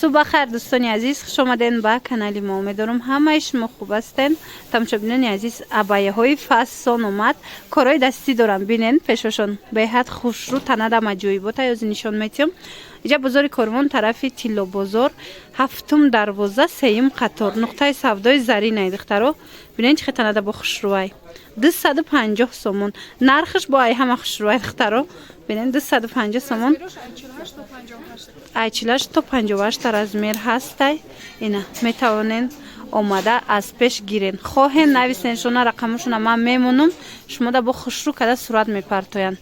صبح خیر دوستان عزیز، خوش آمدین به کانال ما. امیدوارم همه شما خوب هستین. تماشاگران عزیز، عبایه های فصل اومد، کارهای دستی دارم، ببینین پیششون بهت خوش رو تنه مجوی بود. از نشون میتیم اینجا بازار کاروان طرف تیلو بازار هفتم دروازه سیم قطار نقطه سودای زرین ایدخترو. ببینین چه تنه با خوش روی 250 سومون نرخش با ای همه خوش روی دخترو. ببینین 250 سومون ایچیلاش تا 58 رزمیر هستی. اینا میتوانین اومده از پیش گیرین. خواهین نویسین شما رقمشون من میمونم، شما دا با خوشرو کده صورت میپرتوین.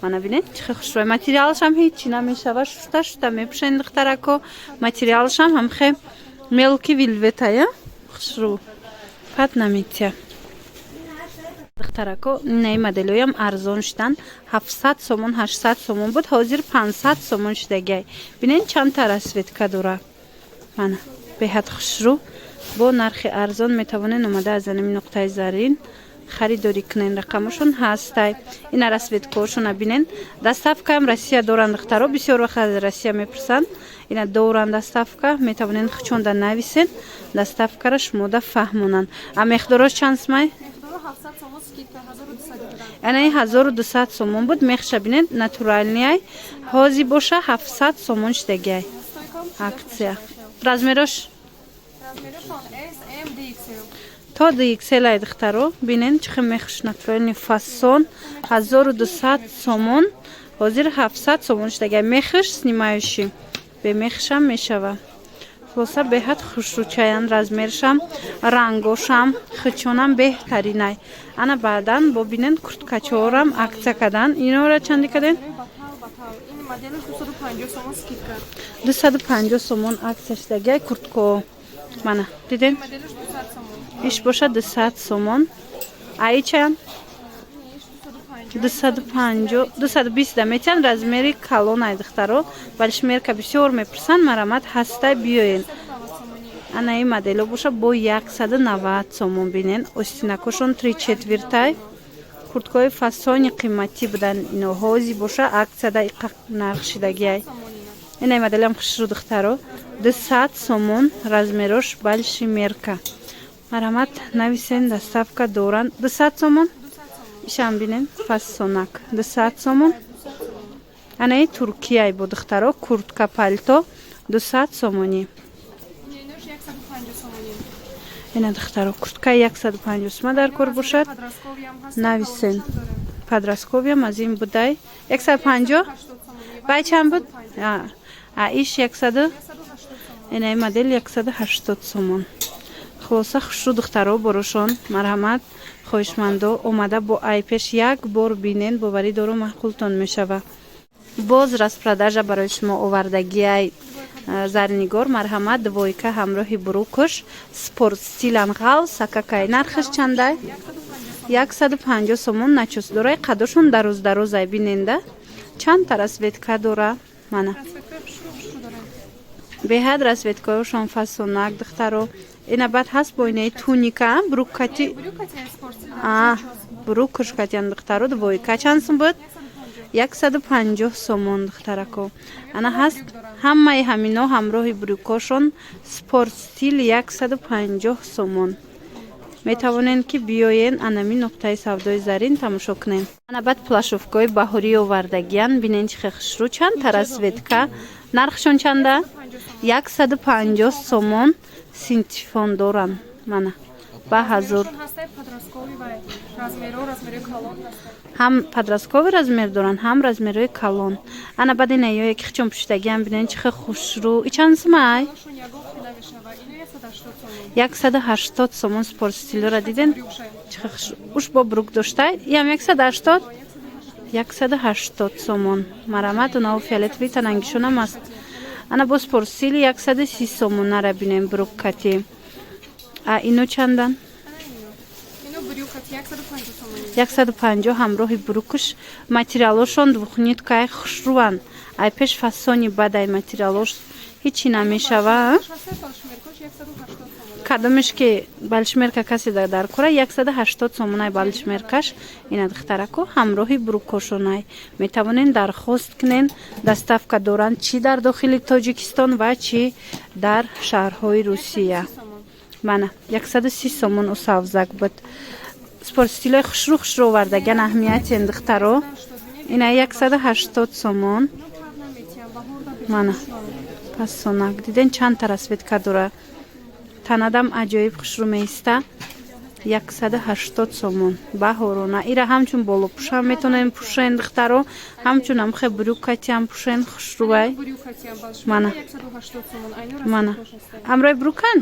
من ببینید چه خوشروی ماتریالش هم هیچی نمیشه، شسته میپوشین دخترکو. ماتریالش هم خیلی ملکی ویلوتایه، خوشرو پت نمیتیه دخترکو. نه مدلوی هم ارزان شدن، 700 سومون 800 سومون بود، حاضر 500 سومون شده. ببینین چند تا رسویتکا داره. من بهت خوشرو با نرخ ارزان میتوانین اومده از این نقطه زرین خریداری کنین. رقمشون هستی. این رسویتکاشون ببینین. دستافکا هم روسیه دارن دخترا، بسیار وقت از روسیه میپرسن. اینا دوران دستافکا میتوانین خچونده نویسین، دستافکا را شما دا فهمونن. مقدارش چند سمای؟ 700 سومون скидка 1200. یعنی 1200 سومون بود. مخش ببینید ناتورالنی حاضی باشه 700 سومون شده. акция. Размераш? Размерашон S, M, DXL. تا DXL ای دخترو. ببینین چه مخش ناتورالنی فاсон 1200 سومون حاضر 700 سومون شده. مخش سнимающий. به مخشم میشوه. خلاصه بهت خوشروچاین. رزمرشم رنگوشم خچونم بهترینه. انا بعدن ببینین کورتکاچورم акция کردن. اینا را چندی کردن؟ این مدلش 250 سومون скидка. 250 سومون акция شده. کورتکو منه دیدین؟ مدلش 200 سومون. ایش باشه 200 سومون. ای چند؟ 250 220 میتن. رزمری کالون ای دخترو. ولی شمیر که بسیار میپرسن مرامت هسته بیاین. انا این مدلو باشه با 190 سومون. بینین استینکوشون 3/4 کورتکای فاسونی قیمتی بودن. اینو حاضی باشه акция دا نقشیدگی. این مدل هم خوش رو دخترو. 200 سومون رزمروش بالشی مرکه. مرامت نویسین دستافکا دوران 200 سومون. ایشان بینین فاسونک 200 سومون. انا ای ترکیه بود دخترو. کورتکا پالتو 200 سومونی. این دخترو کورتکا 150 سومون در کار باشد. نویسین پادراسکووی هم از این بودای 150. بای چند بود؟ ایش 100. این مدل 180 سومون. خلاصه خوش رو دخترو بروشون مرحمت خوشمندو اومده با ای پیش یک بار بینین باوری دارو محقولتون میشوه. باز رسپرداژا برای شما آوردگی ای زرنگار مرحمت دوایکه همراه بروکش سپورت ستیلن غاو سککای. نرخش چنده؟ 150 سومون. نچوس داره. قدشون دروز ای بیننده. چند تا رسویتکا داره؟ منه بهد رسویتکاشون فاسونک دخترو. اینا بعد هست با اینه تونیکا بروکاتی. بروکش کاتیان دخترو. دوایکه چند سوم بود؟ 150 سومون دخترکو. انا هست همه همینا همراه بروکاشون سپورت ستیل 150 سومون. میتوانین که بیاین انمی نقطه سودای زرین تماشا کنین. انا بعد پلاشوفکای بهاری آوردگیان. بینین چه خوش رو. چند تا رسویتکا نرخشون چنده؟ 150 سومون سینتیفون دارن. منه با هزار هم پادراسکووی رزمیر دارن هم رزمیروی کالون. انا بعد اینه یا یک خچون پشتگی هم بینین چه خوش رو. ای چند سمای؟ 180 سومون سپورت ستیلو را دیدین چه خوش رو. اوش با بروک داشته. ای هم 180 180 سومون. مرامت اوناو فیالتوی تننگیشون هم است. انا با سپورت ستیل 130 سومون نره بینیم بروک کتی. اینو چندن؟ اینو بروکت 150 سومون. 150 همراه بروکش. ماتریالوشون دوخنیت که خوش روان. ای پیش فاسونی بد ای ماتریالوش ҳичи намешава. Шоссе балшмеркаш 180 сомон. Кадомиш ки балшмерка каси дар кора 180 сомонай балшмеркаш ина духтарако ҳамроҳи бурукошонай метавонен дархост кунен. Доставка доранд чи дар дохили Тоҷикистон ва чи дар шаҳрҳои Русия. Мана 130 сомон усавзак буд. Спортстилои хушрӯ овардаган аҳамиятен духтаро. Ина 180 сомон. Мана пасонак диден чандта расветка дора. Танадам аҷоиб хушрӯ меиста. 180 сомон баҳорона. Ира ҳамчун болопӯшам метавонен пӯшен духтаро. Ҳамчунам хе брюкатиам пӯшен хушрӯвай. Мана мана амрои брюкан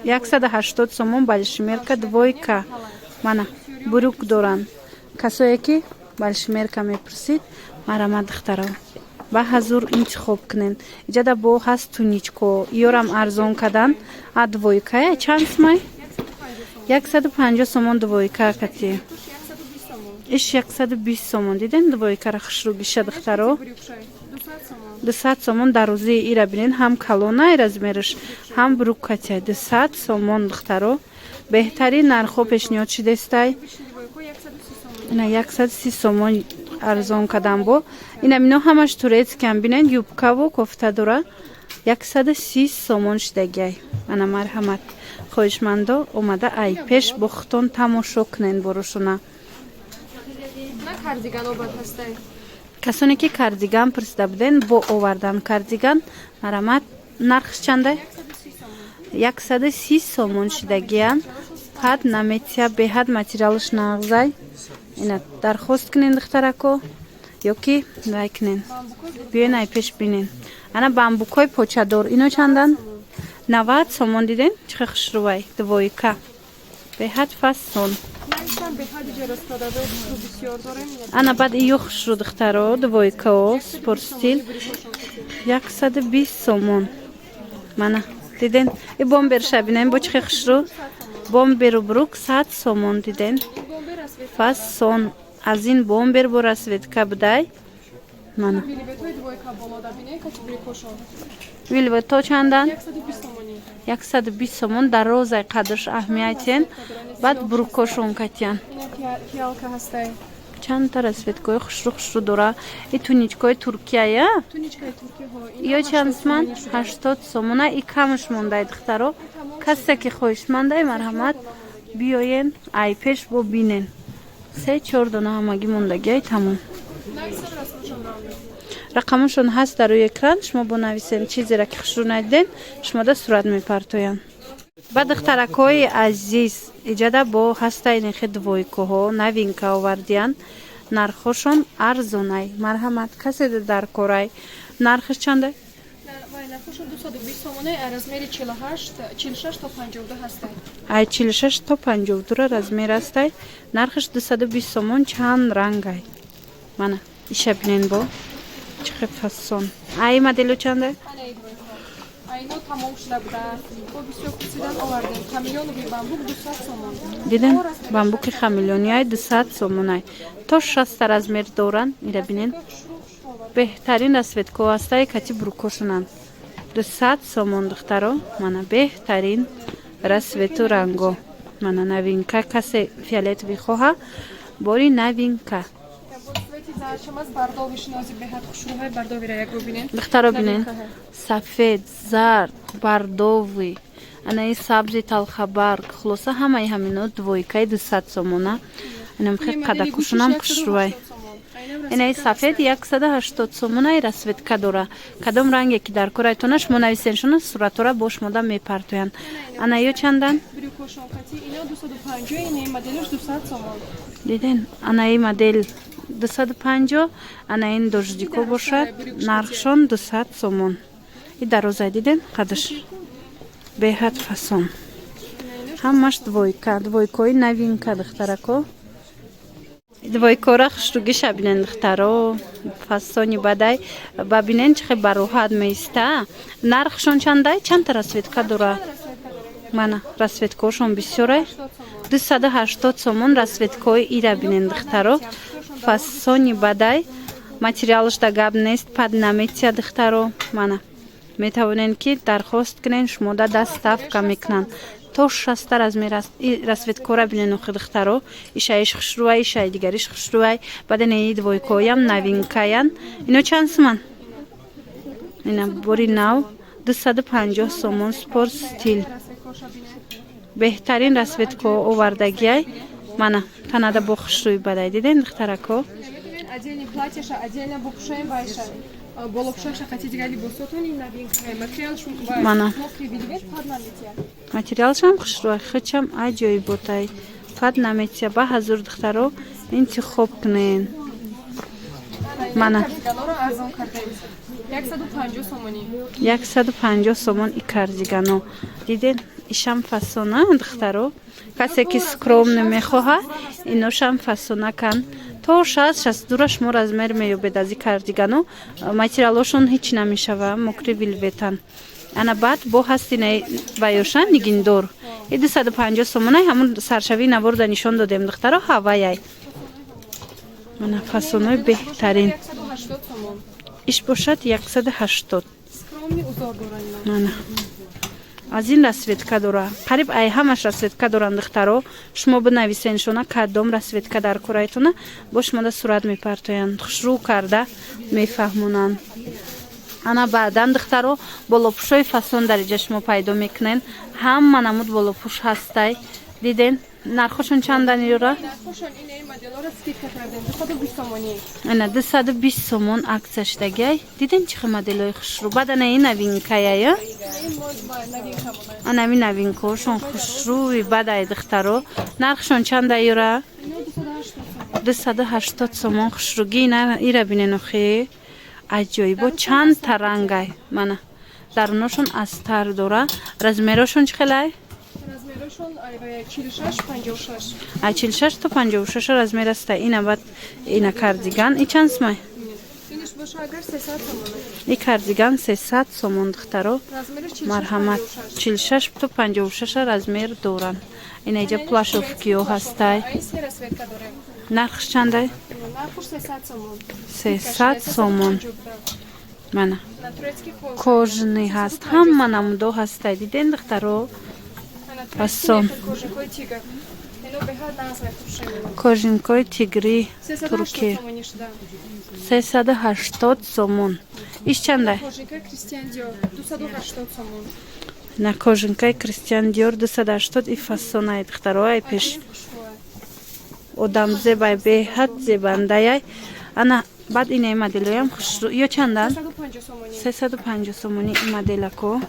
180 сомон балшмерка двойка. Мана брюк доранд. Касое ки балшмерка мепурсид марама духтаро ба ҳазур интихоб кунен. Иҷада бо ҳаст туничко иёрам арзон кадан. А двойкая чанд смай? 150 сомон двойка кати. Иш 120 сомон диден двойкара хушрӯ гиша духтаро. 200 сомон дар рӯзи ира бинен ҳам калонай размераш ҳам брюкатя 200 сомон духтаро. Беҳтарин нархҳо пешниҳод шидестай. Ина 130 сомон арзон кадан бо. Ина мино ҳамаш турецкиам бинен юбкаву кофта дора 130 сомон шидагай. Ана марҳамат хоҳишмандо омада ай пеш бо хутон тамошо кунен борошона. На кардиган обад ҳастай. Касоне ки кардиган пурсида буден бо овардан кардиган марҳамат нархш чандай? 130 сомон шидагиян. Ҳад наметия беҳад материалш нағзай. Ина дархост кунен духтарако ёки вай кунен. Биёен ай пеш бинен. Ана бамбукои почадор ино чандан? 90 сомон диден чихе хушрӯвай двойка. Беҳад фасон. Ана баъд иё хушрӯ духтаро двойкао спортстил 120 сомон. Мана диден и бомберша бинен бо чихе хушрӯ. Бомберу брук 100 сомон диден. Фасон аз ин бомбер бо расветка будай. Мана вилвето чандан? 120 сомон дар розай қадрш аҳамиятен. Баъд брукошон катян. Чандта расветкаи хушрӯ дора. И туничкаи Туркияя? Ё чанд сомон? 80 сомона. И камш мондай духтаро. Касе ки хоҳишмандай марҳамат биёен ай пеш бо бинен. 3-4 дона ҳамагӣ мондагиай тамом. Рақамашон ҳаст дар рӯи экран. Шумо бо нависен чизеро ки хушрӯ надиден шумода сурат мепартоян. Ба духтаракҳои азиз иҷада бо ҳастаи нерхи двойкаҳо новинка овардиян. Нархҳошон арзонай. Марҳамат касе дар корай. Нархаш чандай? Нархошон 220 сомонай, а размери 46 то 52 ҳастай. Ай 46 то 52 размер астай. Нархаш 220 сомон чанд рангай. Мана иша бинен бо чихе фасон. Ай моделу чандай? Айно тамом шуда буда. Бо бисёр хусидан овардем. Хамилёнови бамбук 200 сомон. Диден бамбуки хамилёнияй 200 сомонай. То 60 размер доранд. Ира бинен. Беҳтарин расветко астаи кати брукошунанд. 200 сомон духтаро. Мана беҳтарин расвету ранго. Мана новинка касе фиолетови хоҳа бори новинка. Духтаро бинен. Сафед, зард, бардовый. Анаи сабзи талхабарг. Хулоса ҳамаи ҳамино двойкаи 200 сомона. Инам хе қадакушунам хушрӯвай. Инаи сафед 180 сомонаи расветка дора. Кадом ранге ки дар корайтона шумо нависен шуна суратора бо шумода мепартоянд. Ана ё чандан? Диден анаи модел 250, анаин дождико бошад. Нархшон 200 сомон. И дарозай диден қадрш беҳад фасон. Ҳамаш двойка, двойкои новинка духтарако. Двойкора хушрӯгиша бинен духтаро. Фасони бадай бабинен чихе бароҳат меиста. Нархшон чандай? Чандта расветка дора? Мана расветкаошон бисёрай. 280 сомон расветкаи ира бинен духтаро. Фасони бадай материалш да гап нест, пад наметия духтаро. Мана метавонен ки дархост кунен шумода даставка мекунанд то 60 размер аст и расветкора бинен охидхтаро ишаиш хушруай ишай дигариш хушруай баден ид войкоям новинкаян ино чанд суман ина бори нав 250 сомон спорт стил беҳтарин расветко овардагиай мана танада бо хушруй бадай диден духтарако Отдельно платьиша, отдельно букшем байша. Болопшаша хотите гали босотони новинка. Материал шумбай. Мана. Мокрый видвет паднаметия. материал шам хушруай хичам аҷои ботай фад наметия ба ҳазур духтаро интихоб кунен мана Кардиганора арзон кардаем. 150 сомони. 150 сомон и кардигано диден ишам фасона духтаро касе ки скромно мехоҳад иношам фасона кан то 60-62 шумо размер меёбед аз и кардигано материалошон ҳеҷ намешава мокри вилветан ана баъд бо ҳастинаи ваёша нигиндор 250 сомонай ҳамун саршавии наворда нишон додем духтаро ҳаваяй мана фасонои беҳтарин 180 сомон. иш бошад 180 Скромный узор доран. мана аз ин расветка дора қариб ай ҳамаш расветка доранд духтаро шумо бинависен шона кадом расветка дар кораитона бо шумода сурат мепартоянд хушрӯ карда мефаҳмонанд ана баъдан духтаро болопӯшои фасон дариҷа шумо пайдо мекунен ҳама намуд болопӯш ҳастай диден нархошон чандан ёра Нархошон ин моделора скидка кардем. 220 сомони. ана 220 сомон аксияшдагиай диден чихи моделои хушрӯ бадана ин новинкаяя Ин мод новинка мона. анами новинкаошон хушрӯи бадай духтаро нархшон чанда ёра Ин 280 сомон. 280 сомон хушрӯги ира бинен охи аҷоибо чанд та рангай мана даруношон астар дора размерошон чихелай Размерошон 46-56. ай 46 то 56 размер аста ина бад ина кардиган и чанд сумай Иниш боша агар 300 сомон. и кардиган 300 сомон духтаро Размериш 46. марҳамат 46 то 56 размер доранд ина иҷа плашовкиё ҳастай Ай се расветка дорем. нархш чандай Нархош 300 сомон. 300 сомон мана На турецкий кожаный ҳаст ҳама намудо ҳастай диден духтаро фасон кожаный тигр. Ино беҳад назрай хушем. кожинкои тигри 380 турки сомони шуда. 380 сомон иш чандай Кожаный Кристиан Диор 280 сомон. на кожинкаи Кристиан Диор 280 и фасонай духтаро ай пеш одам зебай беҳад зебандаяй ана баъд инаи моделоям хушрӯ ё чандан 350 сомони. 350 сомони и моделако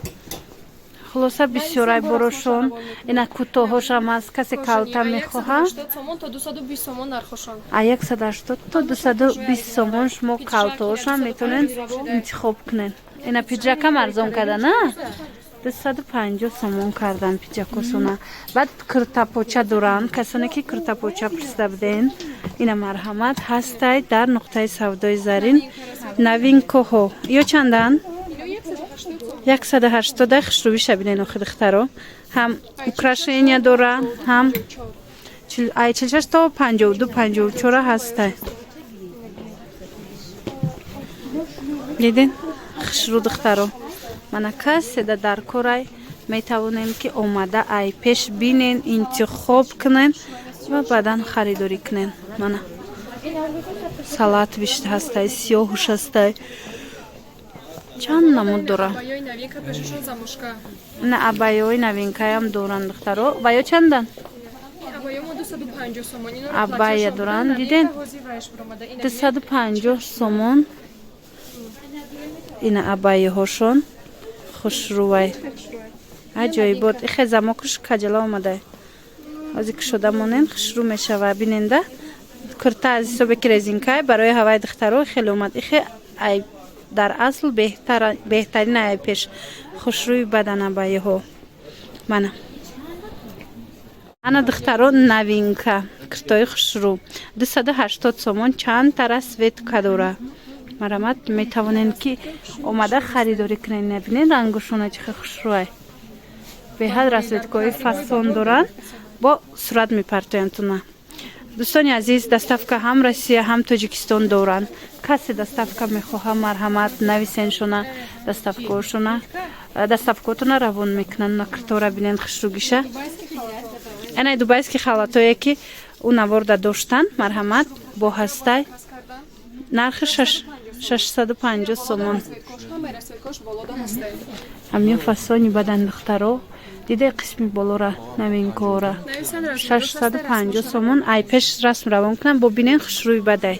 хулоса бисёрай борошон ина кӯтоҳошам аст касе калта мехоҳад 180 сомон то 220 сомон нархошон. а 180 то 220 сомон шумо калтаҳошам метавонен интихоб кунен ина пиҷакам арзон карда на 250 сомон кардан пиҷакосона баъд киртапоча доранд касоне ки киртапоча пурсида буден ина марҳамат ҳастай дар нуқтаи савдои зарин новинкаҳо ё чандан Ино 180 сомон. 180 хушрӯвиша бинен охи духтаро ҳам украшения дора ҳам ай 46 то 52 54 ҳастай диден хушрӯ духтаро мана каседа дар корай метавонем ки омада ай пеш бинен интихоб кунен ва баъдан харидорӣ кунен мана салат вишта ҳастай сиёҳуш ҳастай чанд намуд дора Абайёи новинка пешошон замушка. на абайёи новинкаям доранд духтаро ва ё чандан Абайё мо 250 сомон. Ино абая доранд диден 250 сомон ина абайяҳошон хушрӯвай аҷоибот ихе замокуш каҷала омадай ози кушода монен хушрӯ мешава биненда курта аз ҳисоби ки резинкай барои ҳаваи духтаро хеле омад ихе ай дар асл беҳтарин ай пеш хушрӯи бадан абайяҳо мана ана духтаро новинка куртои хушрӯ 280 сомон чанд тара светка дора марҳамат метавонен ки омада харидорӣ кунен набинен рангошона чихе хушрӯай беҳад расветкои фасон доранд бо сурат мепартоянд туна دوستانی عزیز доставка هم Россия هم Тоҷикистон доранд. کسی доставка میخواهد مرحمت نویسینشونه доставкошуна доставкотуна равон мекунанд. На картора бинен хушругиша. Ана дубайский халатое ки у наворда доштан марҳамат бо ҳастай нархи 650 сомон. Ҳамин фасони бадан духтаро диде қисми болора навинкора 650 сомон. Ай пеш расм равон кунам бо бинен хушрӯи бадай.